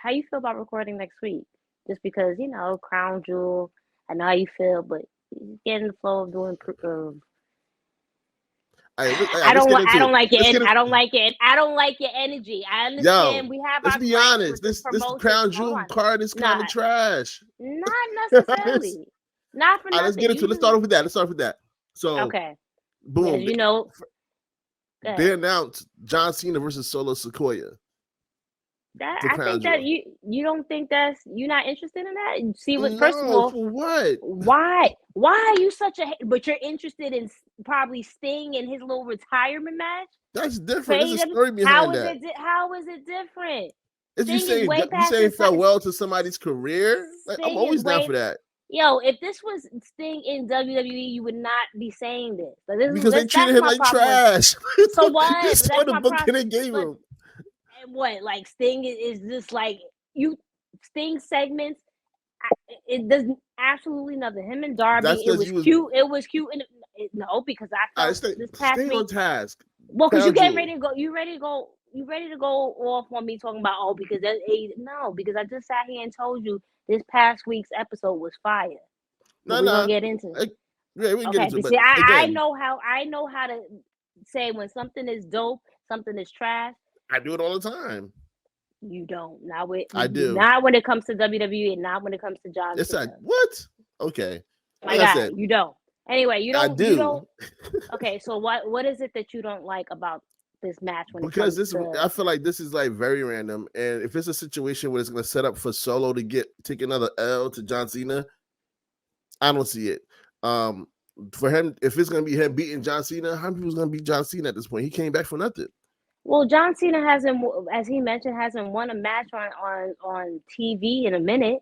how you feel about recording next week? Just because Crown Jewel, I know how you feel, but get in the flow of doing. All right, I let's don't get like. I into don't it. like it. Let's get I it. don't like it. I don't like your energy. I understand Yo, we have let's our be gripes with honest. this This promotion. Crown Hold Jewel on, card is kind of not trash. not It's- necessarily. Not for all right, let's nothing. get into You it. Let's just start off with that. Let's start off with that. So, okay. As boom, you know, go they ahead. announced John Cena versus Solo Sequoia That for I Crown think that Jewel. you don't think you're not interested in that. See what? First of No, all, for what? why are you such a? But you're interested in probably Sting in his little retirement match. That's different. There's a Fade him. story behind that. How is it different? If Sting is way you past saying his fell time. well to somebody's career, like I'm Sting is always down way. for that Yo, if this was Sting in WWE, you would not be saying this. So because they treated that's him my like problem with. trash. So what? Just But saw that's the my book problem. and they gave But him. and what? Like Sting is just like you. Sting segments. It does absolutely nothing. Him and That's Darby, it because was you was cute. It was cute. And no, because I all right, felt this past stay on week. task. Well, because you Crown getting Jewel. ready to go. You ready to go. You ready to go off on me talking about because no, because I just sat here and told you this past week's episode was fire. But No, we're gonna no. get into it. Yeah, we can get Okay, into it. but But see, again, I know how to say when something is dope, something is trash. I do it all the time. You don't. I do. Not when it comes to WWE and not when it comes to John It's like Cena. what? Okay. My Like I God, said, you don't. Anyway, I you don't. do Okay, so what is it that you don't like about this match when it because comes this. to? I feel like this is like very random, and if it's a situation where it's going to set up for Solo to take another L to John Cena, I don't see it. For him, if it's going to be him beating John Cena, how many people's going to beat John Cena at this point? He came back for nothing. Well, John Cena hasn't, as he mentioned, hasn't won a match on TV in a minute,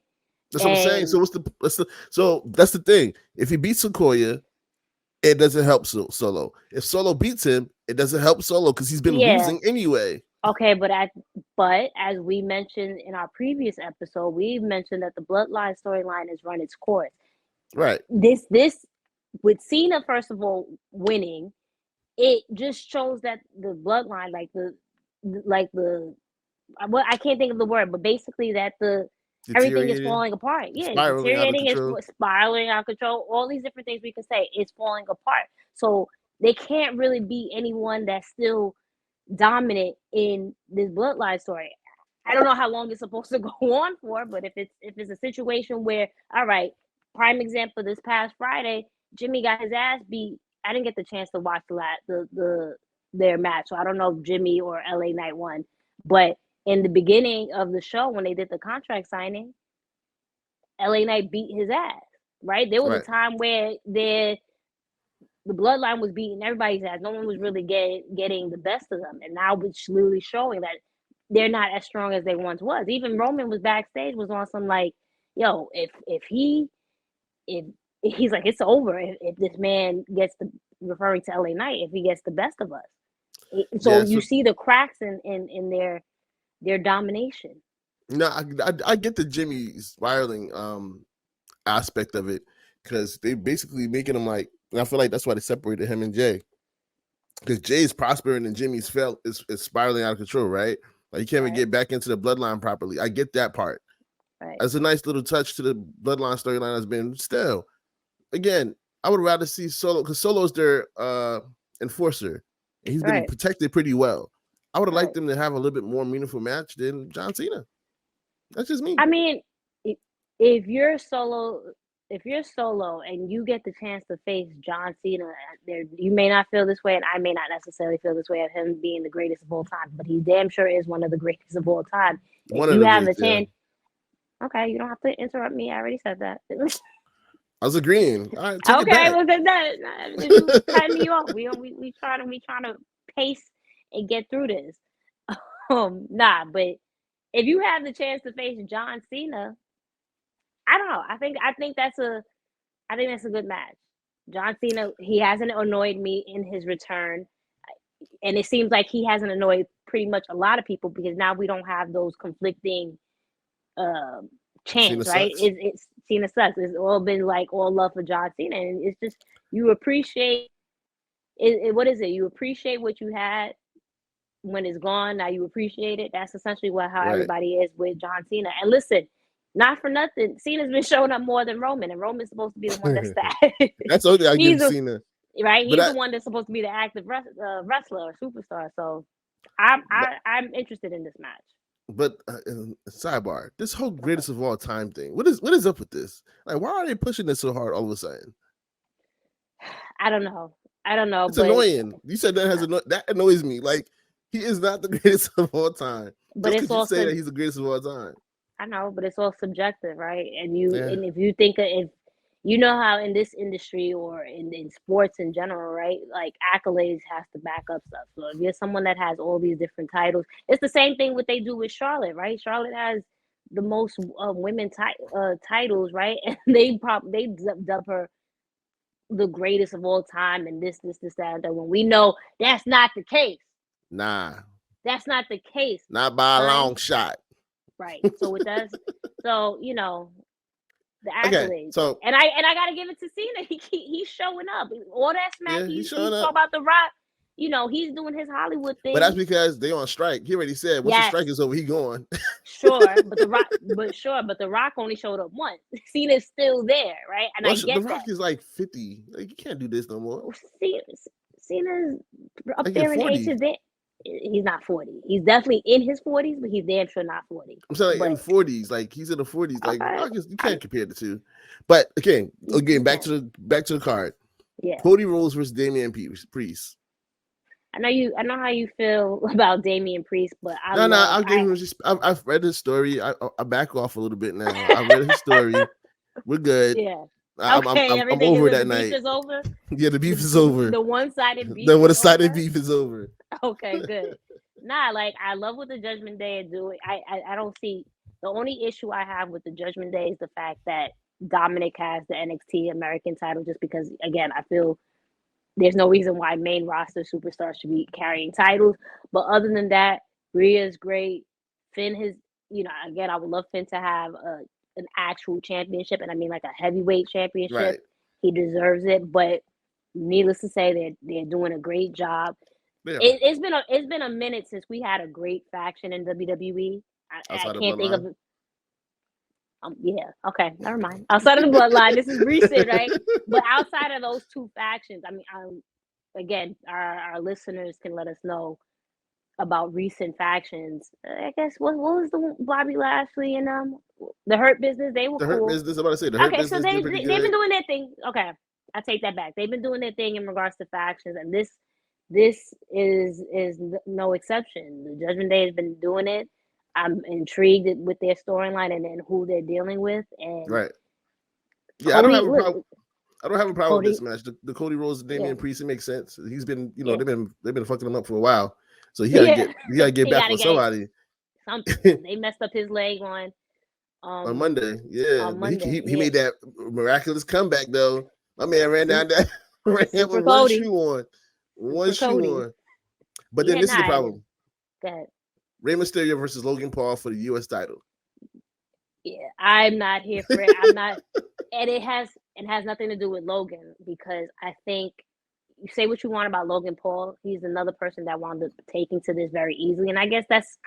That's what I'm saying. and So that's the thing. If he beats Sequoia, it doesn't help Solo. If Solo beats him, it doesn't help Solo because he's been yeah, losing anyway. okay, but as we mentioned in our previous episode, we mentioned that the Bloodline storyline has run its course. Right. This with Cena first of all winning, it just shows that the Bloodline, like the what I can't think of the word, but basically that everything is Deteriorating, falling apart. Yeah, it's spiraling out of deteriorating, it's control. spiraling out of control. All these different things we can say, it's falling apart. So they can't really be anyone that's still dominant in this bloodline story. I don't know how long it's supposed to go on for, but if it's a situation where, all right, prime example, this past Friday, Jimmy got his ass beat. I didn't get the chance to watch their match, so I don't know if Jimmy or LA Knight won. But in the beginning of the show, when they did the contract signing, LA Knight beat his ass. Right? There was a Right. time where the bloodline was beating everybody's ass. No one was really getting the best of them, and now it's literally showing that they're not as strong as they once was. Even Roman was backstage, was on some like, yo, if he's like, it's over if this man gets the, referring to LA Knight, if he gets the best of us. So Yeah. you So see the cracks in their domination. no, I get the Jimmy spiraling aspect of it because they basically making him like, and I feel like that's why they separated him and Jay because Jay's prospering and Jimmy's is spiraling out of control, right? Like he can't even get back into the bloodline properly. I get that part. Right. That's a nice little touch to the bloodline storyline has been still. Again, I would rather see Solo because Solo's their enforcer and he's been protected pretty well. I would have liked them to have a little bit more meaningful match than John Cena. That's just me. I mean, if you're Solo and you get the chance to face John Cena, you may not feel this way, and I may not necessarily feel this way of him being the greatest of all time, but he damn sure is one of the greatest of all time. One If of you the have the greats, chance, okay, you don't have to interrupt me. I already said that. I was agreeing. All right, take it Okay, back. well then you cut me off. We trying to pace and get through this. Nah, but if you have the chance to face John Cena, I don't know. I think that's a good match. John Cena, he hasn't annoyed me in his return, and it seems like he hasn't annoyed pretty much a lot of people because now we don't have those conflicting chants, right? It's Cena sucks. It's all been like all love for John Cena, and it's just you appreciate it. What is it? You appreciate what you had when it's gone, now you appreciate it. That's essentially how Right. everybody is with John Cena. And listen, not for nothing, Cena's been showing up more than Roman, and Roman's supposed to be the one that's the That's the only thing I give he's Cena. right. But He's the one that's supposed to be the active wrestler or superstar. So I'm interested in this match. But sidebar, this whole greatest of all time thing. What is up with this? Like, why are they pushing this so hard all of a sudden? I don't know. It's but annoying. You said that annoys me. Like, he is not the greatest of all time. but Just it's because you also say that he's the greatest of all time. I know, but it's all subjective, right? And Yeah. if you think if you know how in this industry or in sports in general, right? Like accolades has to back up stuff. So if you're someone that has all these different titles, it's the same thing what they do with Charlotte, right? Charlotte has the most women titles, right? And they dub her the greatest of all time, and this, that, when we know that's not the case. Nah, that's not the case. Not by a long shot. Right. So it does. So the accolades. Okay, so and I gotta give it to Cena. He's showing up. All that smack. Yeah, he's he's showing talking up. about The Rock. He's doing his Hollywood thing. But that's because they on strike. He already said once the strike is over, he going. Sure, but The Rock only showed up once. Cena's still there, right? And I get The Rock that. is like 50. Like, you can't do this no more. Cena's up Like there in age. He's not 40. He's definitely in his 40s, but he's damn sure not 40. I'm saying like in 40s. Like he's in the 40s. Like you can't compare the two. But again, back to the card. Yeah. Cody Rhodes versus Damian Priest. I know how you feel about Damian Priest, but I'll give him just. I've read his story. I back off a little bit now. I read his story. We're good. Yeah. Okay, I'm over that night. The beef is over? Yeah, the beef is over. The one-sided beef. The one-sided beef is over. Okay, good. Nah, like I love what the Judgment Day are doing. I don't see the only issue I have with the Judgment Day is the fact that Dominic has the NXT American title, just because again I feel there's no reason why main roster superstars should be carrying titles. But other than that, Rhea's great. Finn again, I would love Finn to have an actual championship, and I mean like a heavyweight championship. Right. He deserves it, but needless to say, they're doing a great job. Yeah. It's been a minute since we had a great faction in WWE. I can't think of it. Yeah. Okay. Never mind. Outside of the bloodline, this is recent, right? But outside of those two factions, I mean, again, our listeners can let us know about recent factions. I guess what was the Bobby Lashley and the Hurt Business? They were the cool. Hurt Business. I'm about to say the Hurt Business. So they've been doing their thing. Okay, I take that back. They've been doing their thing in regards to factions, and this is no exception. The Judgment Day has been doing it. I'm intrigued with their storyline and who they're dealing with. And right. Yeah, I don't have a problem with this match. The Cody Rhodes and Damian Priest, it makes sense. He's been, they've been fucking him up for a while. So he gotta get back with somebody. They messed up his leg on Monday. Yeah. On Monday, he made that miraculous comeback though. My man ran down that ran with one shoe on. One shoe on. But then this is the problem. Go ahead. Rey Mysterio versus Logan Paul for the US title. Yeah, I'm not here for it. I'm not, and it has nothing to do with Logan, because I think you say what you want about Logan Paul. He's another person that wound up taking to this very easily, and I guess that's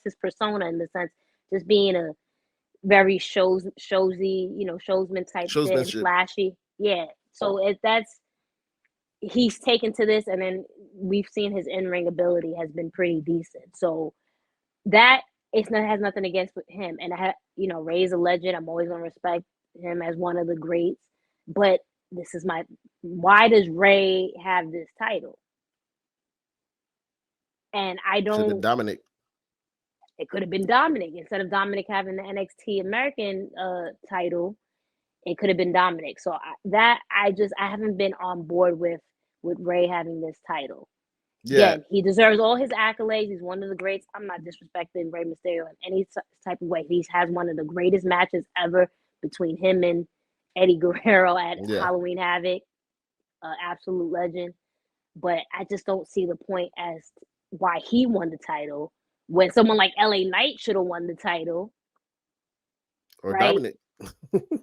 his persona, in the sense just being a very showsy, showsman type thing, flashy. Yeah, so he's taken to this, and then we've seen his in-ring ability has been pretty decent. So that has nothing against him, and Rey's a legend. I'm always gonna respect him as one of the greats. But this is why does Rey have this title? And I don't. Dominic. It could have been Dominic instead of Dominic having the NXT American title. It could have been Dominic. So I haven't been on board with Rey having this title. Yeah, he deserves all his accolades. He's one of the greats. I'm not disrespecting Rey Mysterio in any type of way. He has one of the greatest matches ever between him and Eddie Guerrero at Halloween Havoc. Absolute legend. But I just don't see the point as why he won the title when someone like LA Knight should have won the title. Or right? Dominic.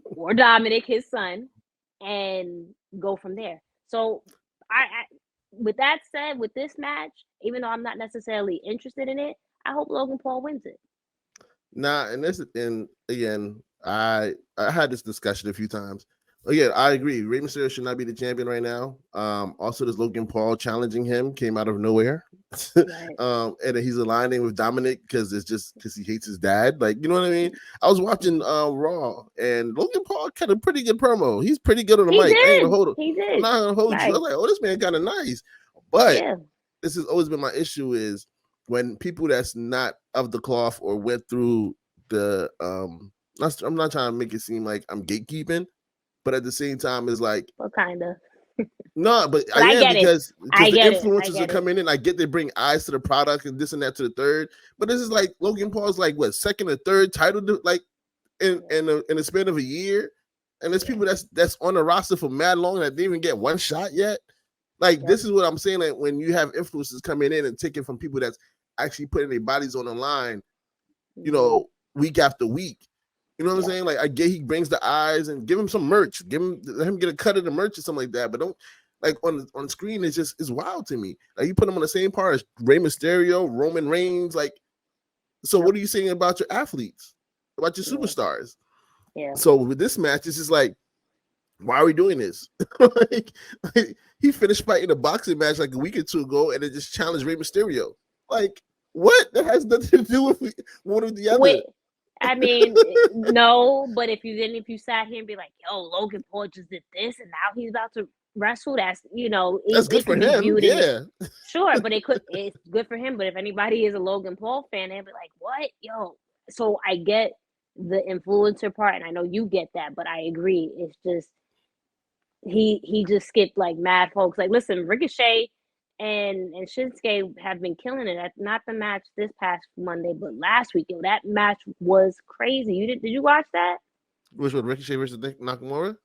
Or Dominic, his son, and go from there. So with that said, with this match, even though I'm not necessarily interested in it, I hope Logan Paul wins it. Nah, and again, I had this discussion a few times. Again, I agree. Rey Mysterio should not be the champion right now. Also, this Logan Paul challenging him came out of nowhere. Right. And then he's aligning with Dominic because it's just because he hates his dad. Like, you know what I mean? I was watching Raw, and Logan Paul had a pretty good promo. He's pretty good on the He mic. I ain't gonna did. hold him. He I'm did. not gonna hold you. I Right. was like, oh, this man kind of nice. But Yeah. this has always been my issue is when people that's not of the cloth or went through the I'm not trying to make it seem like I'm gatekeeping, but at the same time it's like Well, kind of. no, but But I I am get it. because I the get it. I influencers are get it. coming in. I get they bring eyes to the product and this and that to the third. But this is like Logan Paul's like what second or third title like in a span of a year, and there's people that's on the roster for mad long that didn't even get one shot yet. Like this is what I'm saying. That when you have influencers coming in and taking from people that's actually putting their bodies on the line, you know, week after week. You know what I'm saying? Like I get he brings the eyes and give him some merch, let him get a cut of the merch or something like that. But don't like on screen. It's wild to me. Like you put them on the same par as Rey Mysterio, Roman Reigns. Like, so what are you saying about your athletes, about your superstars? Yeah. So with this match, it's just like, why are we doing this? like, he finished fighting a boxing match like a week or two ago, and then just challenged Rey Mysterio. Like, what? That has nothing to do with one or the other. I mean, no, but if you sat here and be like, yo, Logan Paul just did this and now he's about to wrestle, that's that's good for him. Yeah. Sure, but it's good for him. But if anybody is a Logan Paul fan, they'll be like, what? Yo. So I get the influencer part, and I know you get that, but I agree. It's just he just skipped like mad folks. Like, listen, Ricochet and Shinsuke have been killing it. That's not the match this past Monday, but last week. Yo, that match was crazy. Did you watch that? Which one, Ricochet versus Nakamura?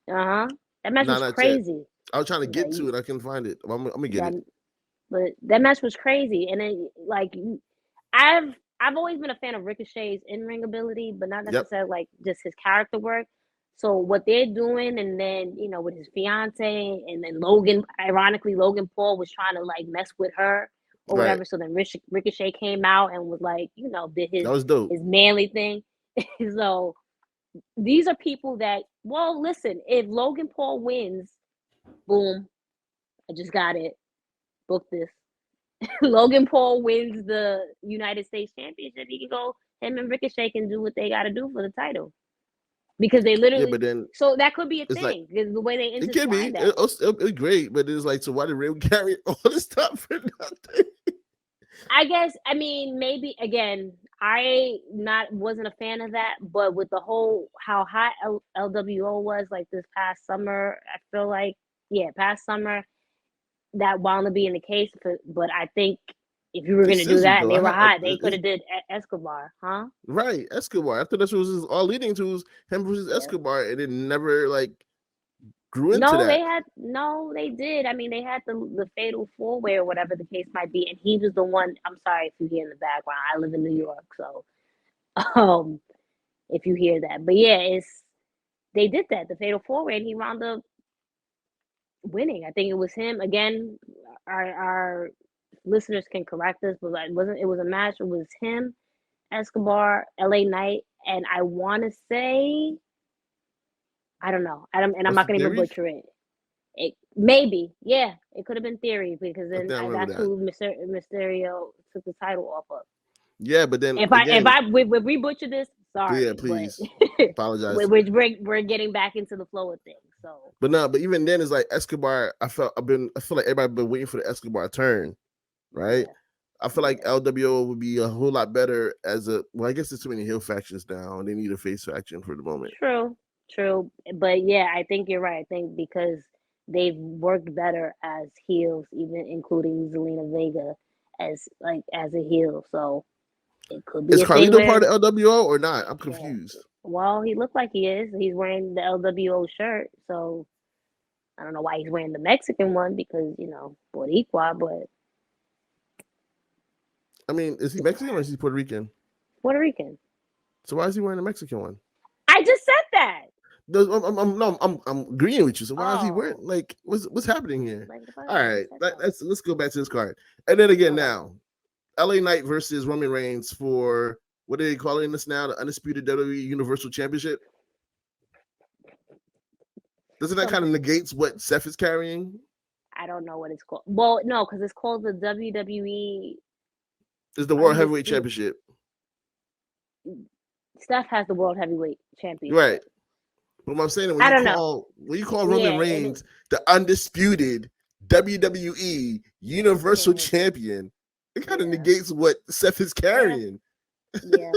Uh-huh. That match was crazy. Yet. I was trying to get to it. I couldn't find it. I'm gonna get it. But that match was crazy, and then like I've always been a fan of Ricochet's in-ring ability, but not necessarily like just his character work. So what they're doing, and then with his fiance, and then Logan, ironically, Logan Paul was trying to like mess with her or whatever. So then Ricochet came out and was like, did that was dope. his manly thing. So these are people that, well, listen, if Logan Paul wins, boom, I just got it. Book this. Logan Paul wins the United States Championship. He can go. Him and Ricochet can do what they got to do for the title, because they literally. But then, so that could be a thing. Like, the way they it can be. It's great, but it's like, so why did Ray carry all this stuff for nothing? I guess. I mean, maybe again. I wasn't a fan of that, but with the whole how hot LWO was like this past summer, I feel like past summer. That wound up being the case, but I think if you were going to do that and they were hot, they could have did Escobar, huh? Right, Escobar. After this was all leading to was him versus Escobar, and it never like grew into that. They did. I mean, they had the fatal 4-way or whatever the case might be, and he was the one. I'm sorry if you hear in the background. I live in New York, so if you hear that, but yeah, they did that, the fatal 4-way, and he wound up winning. I think it was him again. Our listeners can correct us, but it was a match. It was him, Escobar, LA Knight, and I want to say, I don't know. I'm not going to even butcher it. Maybe, yeah, it could have been Theory, because then that's who Mysterio took the title off of. Yeah, but then if we butcher this, sorry. Yeah, please apologize. We're getting back into the flow of things. So, but even then, it's like Escobar. I feel like everybody been waiting for the Escobar turn, right? Yeah. I feel like LWO would be a whole lot better as a. Well, I guess there's too many heel factions now, and they need a face faction for the moment. True, but yeah, I think you're right. I think because they've worked better as heels, even including Zelina Vega as a heel. So it could be. Is Carlito part of LWO or not? I'm confused. Yeah. Well, he looks like he is. He's wearing the LWO shirt, so I don't know why he's wearing the Mexican one, because Boricua, but I mean, is he Mexican or is he Puerto Rican? Puerto Rican. So why is he wearing the Mexican one? I just said that. I'm agreeing with you. So why is he wearing Oh, like what's happening here? like the first All one you right, said so. let's go back to this card. And then again Okay. now, LA Knight versus Roman Reigns for what are they calling this now? The undisputed WWE Universal Championship. Doesn't that kind of Something. negates what Seth is carrying? I don't know what it's called. Well, no, because it's called the WWE Is the World Heavyweight Undisputed. Championship. Steph has the World Heavyweight Right. Championship. But I'm saying I don't know. when you call Yeah, Roman Reigns the undisputed WWE Universal yeah, Champion, it kind of yeah, negates what Seth is yeah, carrying. yeah,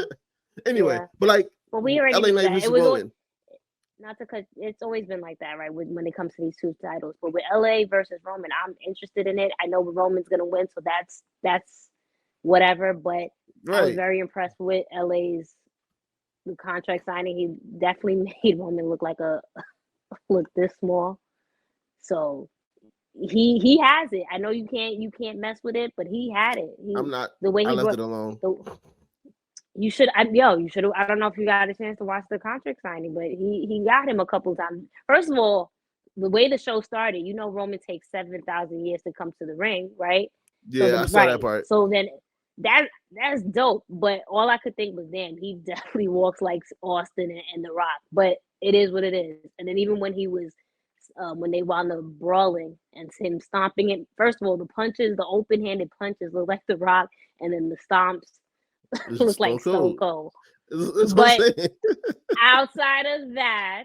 Anyway, yeah. but like But we already LA knew Knight that. It versus was Roman. not to cut. It's always been like that, right? When it comes to these two titles. But with LA versus Roman, I'm interested in it. I know Roman's gonna win, so that's whatever. But I was Right. very impressed with LA's contract signing. He definitely made Roman look this small. So he has it. I know you can't mess with it, but he had it. I'm not. The way I he left brought it alone. the you should. I don't know if you got a chance to watch the contract signing, but he got him a couple times. First of all, the way the show started, Roman takes 7,000 years to come to the ring, right? So Yeah, I then, saw that right. part. So then that's dope. But all I could think was, damn, he definitely walks like Austin and The Rock. But it is what it is. And then even when they wound up brawling and him stomping it. First of all, the open-handed punches look like The Rock, and then the stomps It's look Stone like Stone Cold. Cold. That's what I'm But saying. outside of that,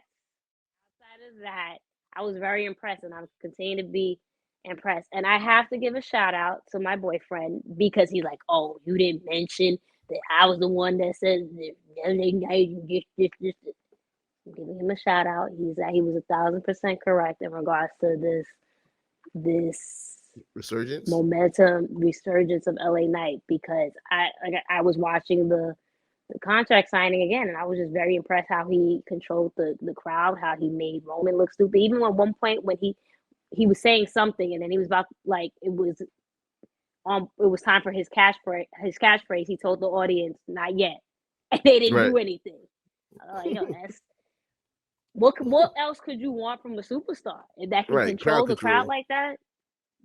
outside of that, I was very impressed, and I'm continue to be impressed. And I have to give a shout out to my boyfriend because he's like, "Oh, you didn't mention that I was the one that said this." I'm giving him a shout out. He was 1,000% correct in regards to this Resurgence. momentum resurgence of LA Knight because I was watching the contract signing again, and I was just very impressed how he controlled the crowd, how he made Roman look stupid. Even at one point when he was saying something, and then he was about like it was time for his catchphrase. He told the audience, "Not yet," and they didn't Right. do anything. Like, yo, that's what else could you want from a superstar that can Right. Crowd control the crowd control. like that?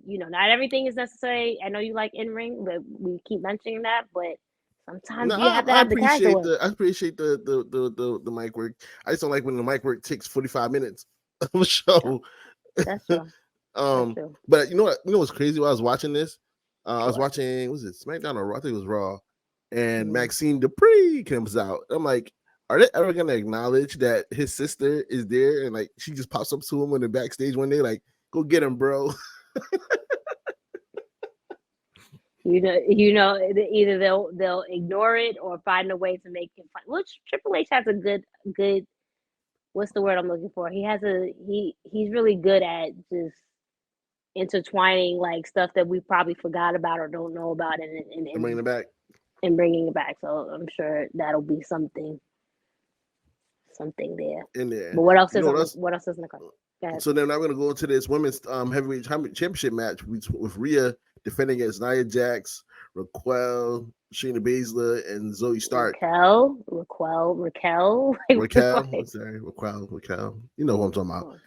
Not everything is necessary. I know you like in ring, but we keep mentioning that. But sometimes No, you have to have the casual. I appreciate the mic work. I just don't like when the mic work takes 45 minutes of a Yep, show. that's true. That's um, true. but you know what? You know what's crazy? While I was watching this, I was What? watching was it SmackDown or Raw? I think it was Raw, and Mm. Maxine Dupree comes out. I'm like, are they ever gonna acknowledge that his sister is there? And like, she just pops up to him in the backstage one day, like, go get him, bro. Either they'll ignore it or find a way to make it fun. Which Triple H has a good. What's the word I'm looking for? He's really good at just intertwining like stuff that we probably forgot about or don't know about, and I'm bringing it back and bringing it back. So I'm sure that'll be something there. in there. But what else You is know what on else? what else is in the card? Go ahead. So then I'm gonna go into this women's heavyweight championship match with Rhea defending against Nia Jax, Raquel, Shayna Baszler, and Zoe Stark. Raquel. Raquel, I'm sorry, Raquel. You know who I'm talking about.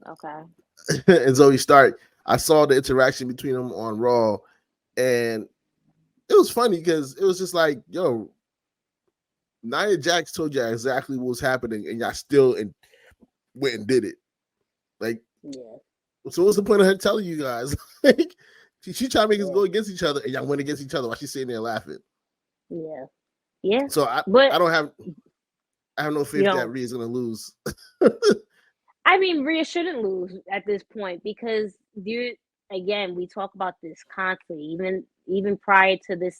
Okay. And Zoe Stark. I saw the interaction between them on Raw, and it was funny because it was just like, yo, Nia Jax told you exactly what was happening, and y'all still went and did it. Like, Yeah. so what's the point of her telling you guys? Like, she trying to make us Yeah. go against each other, and y'all went against each other while she's sitting there laughing. Yeah. Yeah. So But I have no faith that know, Rhea's gonna lose. I mean, Rhea shouldn't lose at this point because again, we talk about this constantly, even prior to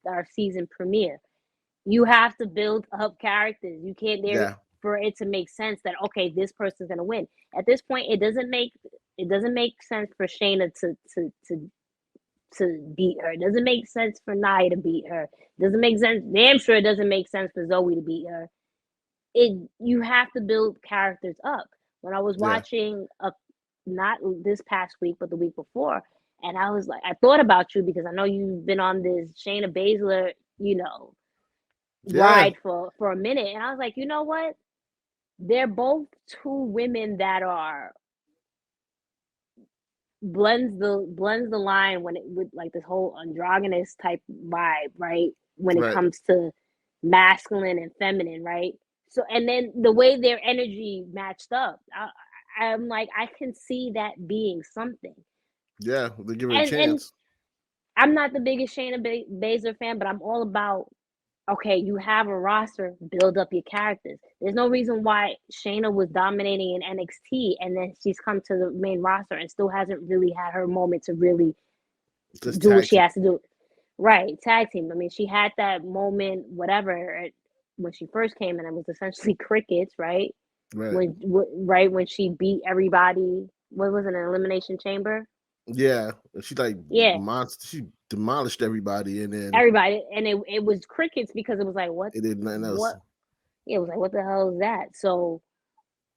our season premiere. You have to build up characters. You can't there Yeah. for it to make sense that okay, this person's gonna win. At this point, it doesn't make sense for Shayna to beat her. It doesn't make sense for Nia to beat her. It doesn't make sense. Damn sure it doesn't make sense for Zoe to beat her. You have to build characters up. When I was Yeah. watching not this past week, but the week before, and I was like, I thought about you because I know you've been on this Shayna Baszler, Yeah. ride for a minute, and I was like, you know what? they're both two women that are blends the line when it with like this whole androgynous type vibe, right? When it Right. comes to masculine and feminine, right? So and then the way their energy matched up, I'm like I can see that being something. Yeah, they give it a And chance. I'm not the biggest Shayna Baszler fan, but I'm all about okay, you have a roster, build up your characters. There's no reason why Shayna was dominating in NXT and then she's come to the main roster and still hasn't really had her moment to really Just do what tag she team. has to do. Right, tag team. I mean, she had that moment, whatever, when she first came in, it was essentially crickets, right? Right. Right when she beat everybody. What was it, an elimination chamber? Yeah, she like Yeah, she demolished everybody, and then everybody, and it was crickets because it was like it did nothing else. what? Yeah, it was like what the hell is that? So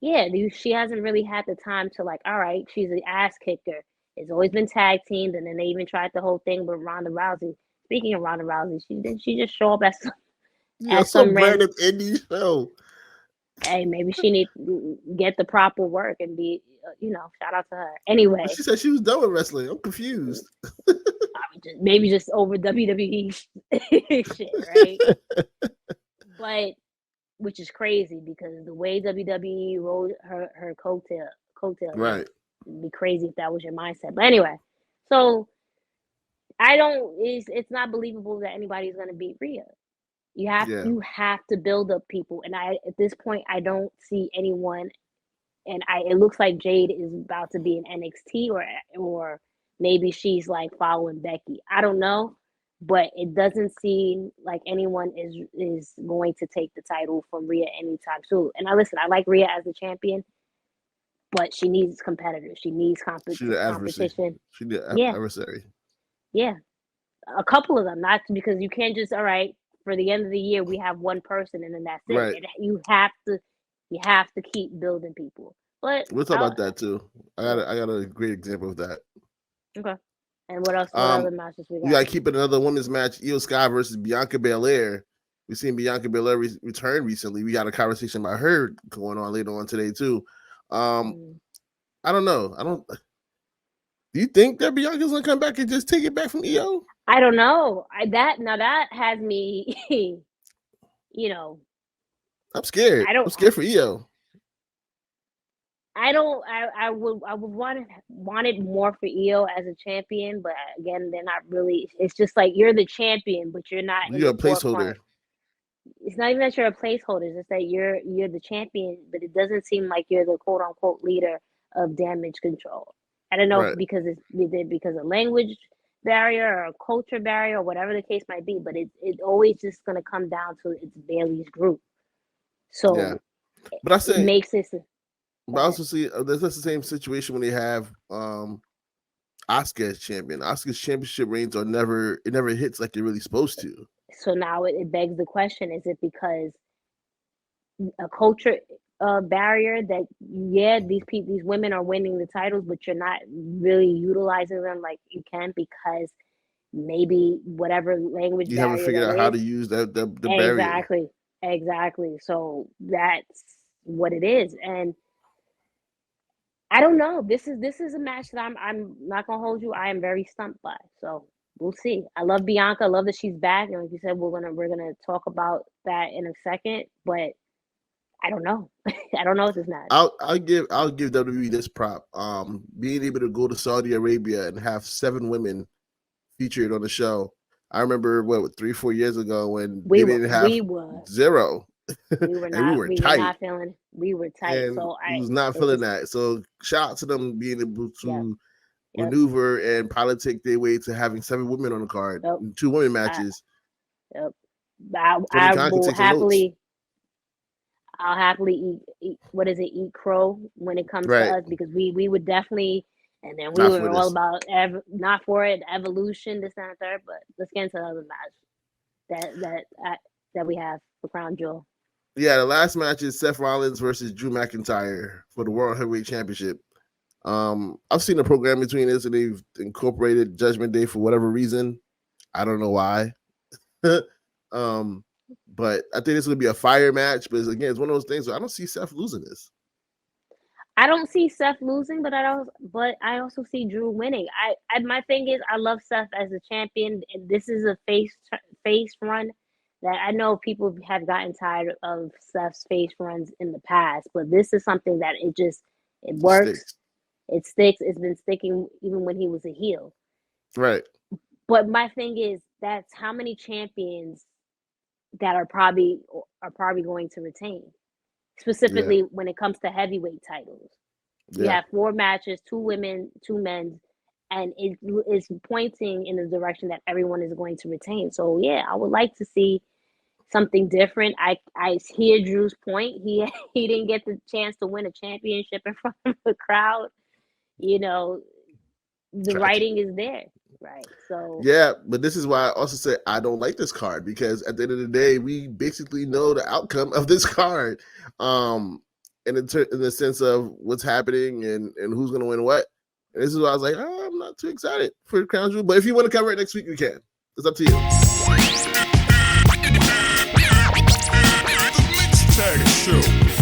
yeah, she hasn't really had the time to like. All right, she's an ass kicker. It's always been tag teamed, and then they even tried the whole thing with Ronda Rousey. Speaking of Ronda Rousey, she just show up Yeah, as some some random. random indie show. Hey, maybe she need to get the proper work and be, shout out to her. But Anyway, she said she was done with wrestling. I'm confused. maybe just over WWE shit, right? But which is crazy because the way WWE rode her coattail, Right. it'd be crazy if that was your mindset. But anyway, so I don't. It's not believable that anybody's gonna beat Rhea. Yeah. You have to build up people, and I at this point I don't see anyone. And it looks like Jade is about to be in NXT or maybe she's like following Becky. I don't know, but it doesn't seem like anyone is going to take the title from Rhea anytime soon. And I like Rhea as the champion, but she needs competitors. She needs She the adversary. competition. She the Yeah, adversary. yeah, a couple of them. Not because you can't just all right for the end of the year we have one person and then that's it. Right. You have to keep building people. But We'll talk about that too. I got a great example of that. okay. And what else? What Um, other matches we we got? got to keep it another women's match: Io Sky versus Bianca Belair. We've seen Bianca Belair return recently. We got a conversation about her going on later on today too. I don't know. I don't. Do you think that Bianca's gonna come back and just take it back from Io? I don't know. That has me. I'm scared. I don't. I'm scared for Io. I don't. I would want it more for Io as a champion, but again, they're not really. It's just like you're the champion, but you're not in You're the a placeholder. forefront. It's not even that you're a placeholder. It's just that you're the champion, but it doesn't seem like you're the quote unquote leader of damage control. I don't know if Right. because of language barrier or a culture barrier or whatever the case might be, but it always just gonna come down to it's Bailey's group. Yeah. So But I it say, makes it. but I also see there's the same situation when they have Asuka as champion. Asuka's championship reigns are never hits like they're really supposed to. So now it begs the question: is it because a culture barrier that these women are winning the titles, but you're not really utilizing them like you can because maybe whatever language You haven't barrier figured that out how is. to use the barrier. Exactly. So that's what it is, and I don't know. This is a match that I'm not gonna hold you. I am very stumped by. So we'll see. I love Bianca. I love that she's back, and like you said, we're gonna talk about that in a second. But I don't know. I don't know what this match. I'll give WWE this prop. Being able to go to Saudi Arabia and have 7 women featured on the show. I remember 3-4 years ago when they didn't have We were 0. we were And we not were we were tight. not feeling we were tight. And So we was not it feeling just that. So shout out to them being able yeah to yep maneuver and politic their way to having 7 women on the card yep and 2 women I, matches. yep. Tony I Khan can will take some notes. I'll happily eat what is it eat crow when it comes to Right. us because we would definitely and then we Not were for all this. about not for it evolution this and third, but let's get into another match that we have for Crown Jewel. Yeah, the last match is Seth Rollins versus Drew McIntyre for the World Heavyweight Championship. I've seen the program between this and they've incorporated Judgment Day for whatever reason. I don't know why. But I think it's going to be a fire match. But again, it's one of those things where I don't see Seth losing this. I don't see Seth losing, but I also see Drew winning. My thing is I love Seth as a champion, and this is a face run that I know people have gotten tired of Seth's face runs in the past, but this is something that it works. It sticks. It's been sticking even when he was a heel. Right. But my thing is that's how many champions that are probably going to retain. Specifically when it comes to heavyweight titles. You have 4 matches, 2 women, 2 men, and it is pointing in the direction that everyone is going to retain. So yeah, I would like to see something different. I hear Drew's point. He didn't get the chance to win a championship in front of the crowd. You know, the writing is there. Right. So yeah, but this is why I also said I don't like this card, because at the end of the day, we basically know the outcome of this card. In the sense of what's happening and who's gonna win what. And this is why I was like, oh, I'm not too excited for Crown Jewel. But if you want to cover it next week, you can. It's up to you. Tag show.